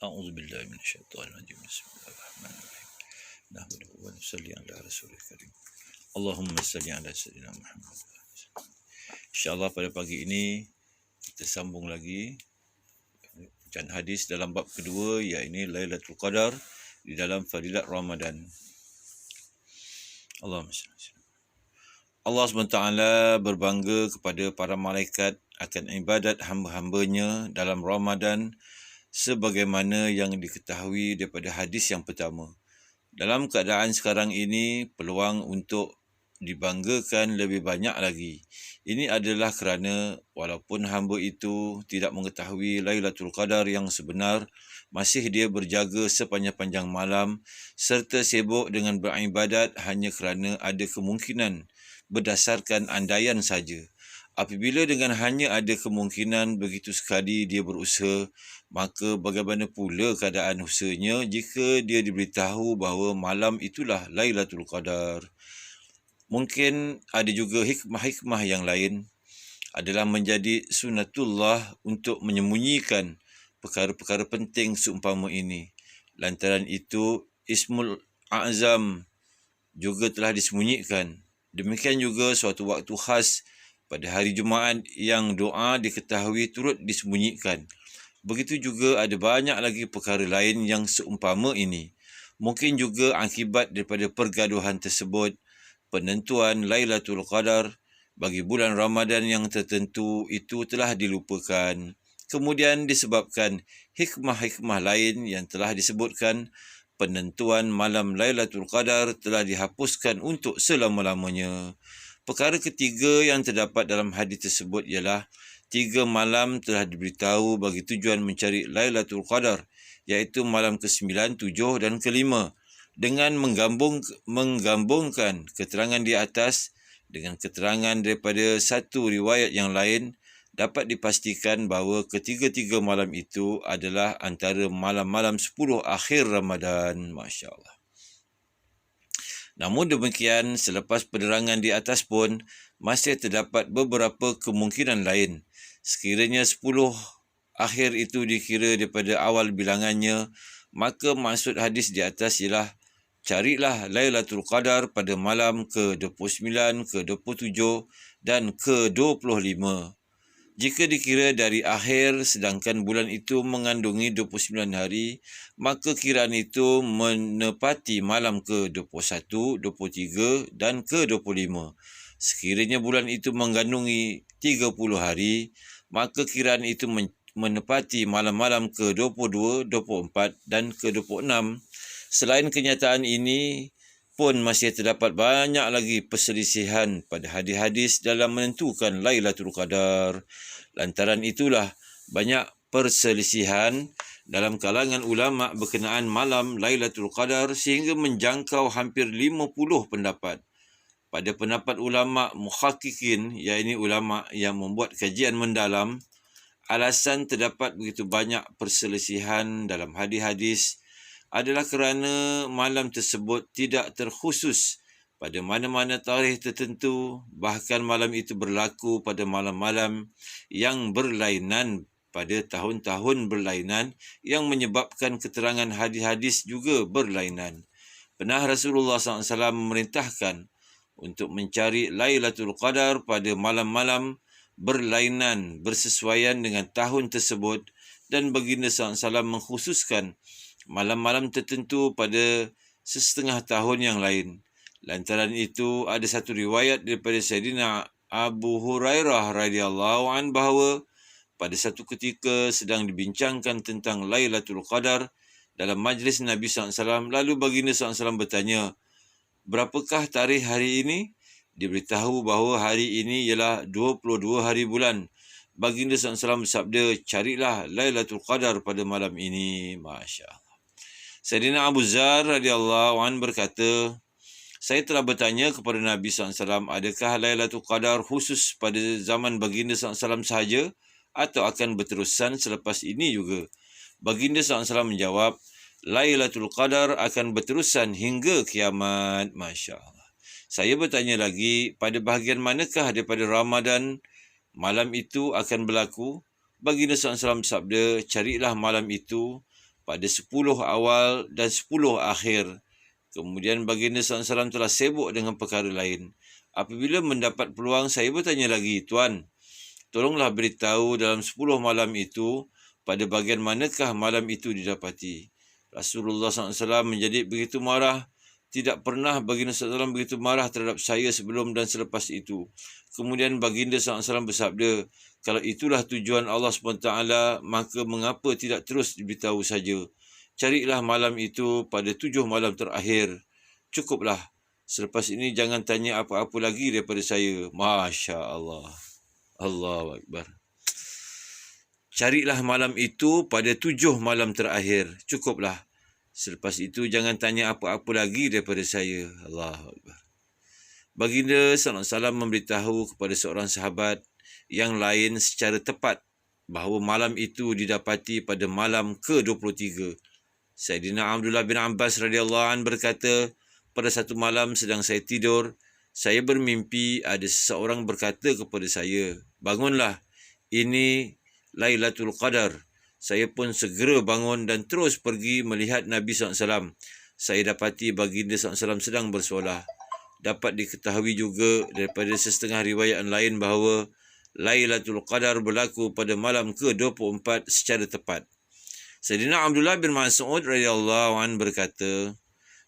A'udzubillahi minasyaitonirrajim. Bismillahirrahmanirrahim. Nahmaduhu wa nusalli ala rasulil karim. Allahumma salli ala sayyidina Muhammad. InsyaAllah pada pagi ini kita sambung lagi bacaan hadis dalam bab kedua, iaitu Lailatul Qadar di dalam fadilat Ramadan. Allahumma salli. Allah SWT berbangga kepada para malaikat akan ibadat hamba-hambanya dalam Ramadan sebagaimana yang diketahui daripada hadis yang pertama. Dalam keadaan sekarang ini, peluang untuk dibanggakan lebih banyak lagi. Ini adalah kerana walaupun hamba itu tidak mengetahui Lailatul Qadar yang sebenar, masih dia berjaga sepanjang-panjang malam serta sibuk dengan beribadat hanya kerana ada kemungkinan berdasarkan andaian saja. Apabila dengan hanya ada kemungkinan begitu sekali dia berusaha, maka bagaimana pula keadaan usahanya jika dia diberitahu bahawa malam itulah Lailatul Qadar. Mungkin ada juga hikmah-hikmah yang lain adalah menjadi sunnatullah untuk menyembunyikan perkara-perkara penting seumpama ini. Lantaran itu, Ismul A'zam juga telah disembunyikan. Demikian juga suatu waktu khas pada hari Jumaat yang doa diketahui turut disembunyikan. Begitu juga ada banyak lagi perkara lain yang seumpama ini. Mungkin juga akibat daripada pergaduhan tersebut, penentuan Lailatul Qadar bagi bulan Ramadan yang tertentu itu telah dilupakan. Kemudian disebabkan hikmah-hikmah lain yang telah disebutkan, penentuan malam Lailatul Qadar telah dihapuskan untuk selama-lamanya. Perkara ketiga yang terdapat dalam hadis tersebut ialah 3 malam telah diberitahu bagi tujuan mencari Lailatul Qadar, iaitu malam ke-9, 7 dan ke-5. Dengan menggabungkan keterangan di atas dengan keterangan daripada satu riwayat yang lain, dapat dipastikan bahawa ketiga-tiga malam itu adalah antara malam-malam 10 akhir Ramadan. Masya Allah. Namun demikian, selepas penerangan di atas pun, masih terdapat beberapa kemungkinan lain. Sekiranya 10 akhir itu dikira daripada awal bilangannya, maka maksud hadis di atas ialah carilah Lailatul Qadar pada malam ke-29, ke-27 dan ke-25. Jika dikira dari akhir sedangkan bulan itu mengandungi 29 hari, maka kiraan itu menepati malam ke-21, 23 dan ke-25. Sekiranya bulan itu mengandungi 30 hari, maka kiraan itu menepati malam-malam ke-22, 24 dan ke-26. Selain kenyataan ini, pun masih terdapat banyak lagi perselisihan pada hadis-hadis dalam menentukan Lailatul Qadar. Lantaran itulah banyak perselisihan dalam kalangan ulama berkenaan malam Lailatul Qadar sehingga menjangkau hampir 50 pendapat. Pada pendapat ulama muhaqqiqin, iaitu ulama yang membuat kajian mendalam, alasan terdapat begitu banyak perselisihan dalam hadis-hadis adalah kerana malam tersebut tidak terkhusus pada mana-mana tarikh tertentu, bahkan malam itu berlaku pada malam-malam yang berlainan pada tahun-tahun berlainan yang menyebabkan keterangan hadis-hadis juga berlainan. Pernah Rasulullah SAW memerintahkan untuk mencari Lailatul Qadar pada malam-malam berlainan bersesuaian dengan tahun tersebut, dan baginda SAW mengkhususkan malam-malam tertentu pada setengah tahun yang lain. Lantaran itu, ada satu riwayat daripada Sayyidina Abu Hurairah radhiyallahu anhu bahawa pada satu ketika sedang dibincangkan tentang Lailatul Qadar dalam majlis Nabi SAW, lalu baginda SAW bertanya, berapakah tarikh hari ini? Diberitahu bahawa hari ini ialah 22 hari bulan. Baginda SAW bersabda, carilah Lailatul Qadar pada malam ini. Masya Allah. Sayyidina Abu Zar radhiyallahu anhu berkata, saya telah bertanya kepada Nabi SAW, adakah Lailatul Qadar khusus pada zaman baginda SAW sahaja atau akan berterusan selepas ini juga? Baginda SAW menjawab, Lailatul Qadar akan berterusan hingga kiamat. Masya Allah. Saya bertanya lagi, pada bahagian manakah daripada Ramadan malam itu akan berlaku? Baginda SAW bersabda, carilah malam itu pada 10 awal dan 10 akhir. Kemudian baginda SAW telah sibuk dengan perkara lain. Apabila mendapat peluang, saya bertanya lagi, Tuan, tolonglah beritahu dalam 10 malam itu, pada bagian manakah malam itu didapati? Rasulullah SAW menjadi begitu marah. Tidak pernah baginda SAW begitu marah terhadap saya sebelum dan selepas itu. Kemudian baginda SAW bersabda, kalau itulah tujuan Allah SWT, maka mengapa tidak terus diberitahu saja? Carilah malam itu pada 7 malam terakhir. Cukuplah. Selepas ini jangan tanya apa-apa lagi daripada saya. Masya Allah. Allahu Akbar. Carilah malam itu pada 7 malam terakhir. Cukuplah. Selepas itu jangan tanya apa-apa lagi daripada saya. Allahu Akbar. Baginda SAW memberitahu kepada seorang sahabat yang lain secara tepat bahawa malam itu didapati pada malam ke-23. Sayyidina Abdullah bin Abbas radhiyallahu anhu berkata, pada satu malam sedang saya tidur, saya bermimpi ada seseorang berkata kepada saya, bangunlah, ini Lailatul Qadar. Saya pun segera bangun dan terus pergi melihat Nabi SAW. Saya dapati baginda SAW sedang bersolah. Dapat diketahui juga daripada sesetengah riwayat lain bahawa Lailatul Qadar berlaku pada malam ke-24 secara tepat. Sayyidina Abdullah bin Mas'ud radhiyallahu anhu berkata,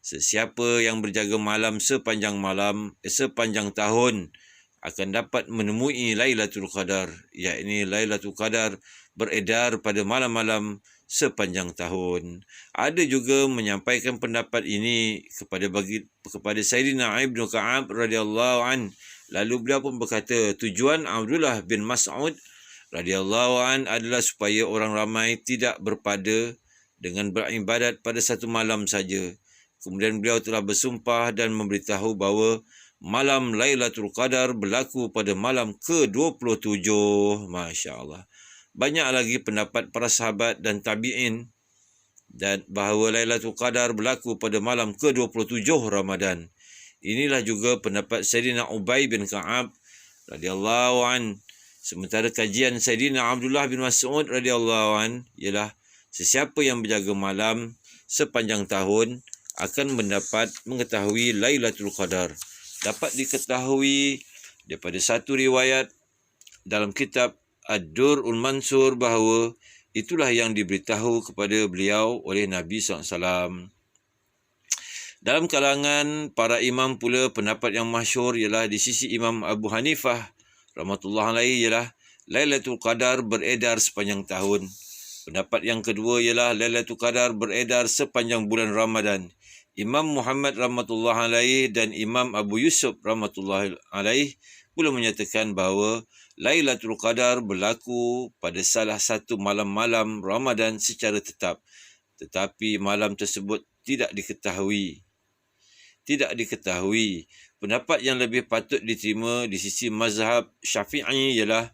sesiapa yang berjaga malam sepanjang tahun akan dapat menemui Lailatul Qadar, yakni Lailatul Qadar beredar pada malam-malam sepanjang tahun. Ada juga menyampaikan pendapat ini kepada Sayyidina Ibnu Ka'ab radhiyallahu an. Lalu beliau pun berkata, tujuan Abdullah bin Mas'ud radhiyallahu an adalah supaya orang ramai tidak berpada dengan beribadat pada satu malam saja. Kemudian beliau telah bersumpah dan memberitahu bahawa malam Lailatul Qadar berlaku pada malam ke-27. Masya Allah. Banyak lagi pendapat para sahabat dan tabi'in dan bahawa Lailatul Qadar berlaku pada malam ke-27 Ramadan. Inilah juga pendapat Sayyidina Ubay bin Ka'ab radhiyallahu an. Sementara kajian Sayyidina Abdullah bin Mas'ud radhiyallahu an ialah sesiapa yang berjaga malam sepanjang tahun akan mengetahui Lailatul Qadar. Dapat diketahui daripada satu riwayat dalam kitab Ad-Dur'ul Mansur bahawa itulah yang diberitahu kepada beliau oleh Nabi SAW. Dalam kalangan para imam pula, pendapat yang masyhur ialah di sisi Imam Abu Hanifah rahmatullah alaihi ialah Lailatul Qadar beredar sepanjang tahun. Pendapat yang kedua ialah Lailatul Qadar beredar sepanjang bulan Ramadan. Imam Muhammad rahmatullah alaihi dan Imam Abu Yusuf rahmatullah alaihi pula menyatakan bahawa Lailatul Qadar berlaku pada salah satu malam-malam Ramadan secara tetap. Tetapi malam tersebut tidak diketahui. Pendapat yang lebih patut diterima di sisi mazhab Syafi'i ialah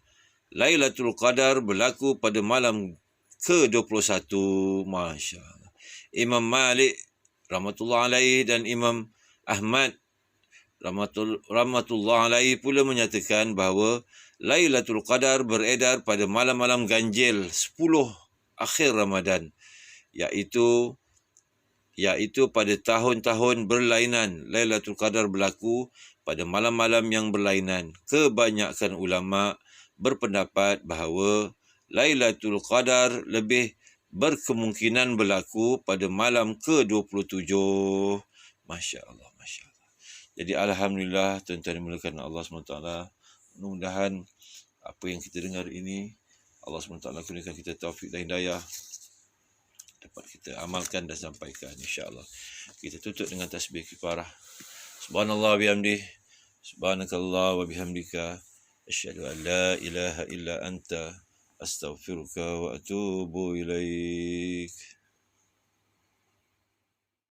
Lailatul Qadar berlaku pada malam ke-21. Masya Allah. Imam Malik rahmatullah alaihi dan Imam Ahmad rahmatullah alaihi pula menyatakan bahawa Lailatul Qadar beredar pada malam-malam ganjil 10 akhir Ramadan, iaitu pada tahun-tahun berlainan. Lailatul Qadar berlaku pada malam-malam yang berlainan. Kebanyakan ulama berpendapat bahawa Lailatul Qadar lebih berkemungkinan berlaku pada malam ke-27. Masya Allah, Masya Allah. Jadi Alhamdulillah, tuan-tuan dimulakan Allah SWT. Mudah-mudahan apa yang kita dengar ini, Allah SWT kurniakan kita taufik dan hidayah, dapat kita amalkan dan sampaikan, insya-Allah. Kita tutup dengan tasbih kifarah. Subhanallah bihamdih, subhanakallah wa bihamdika, asyhadu an la ilaha illa anta, astaghfiruka wa atubu ilaik.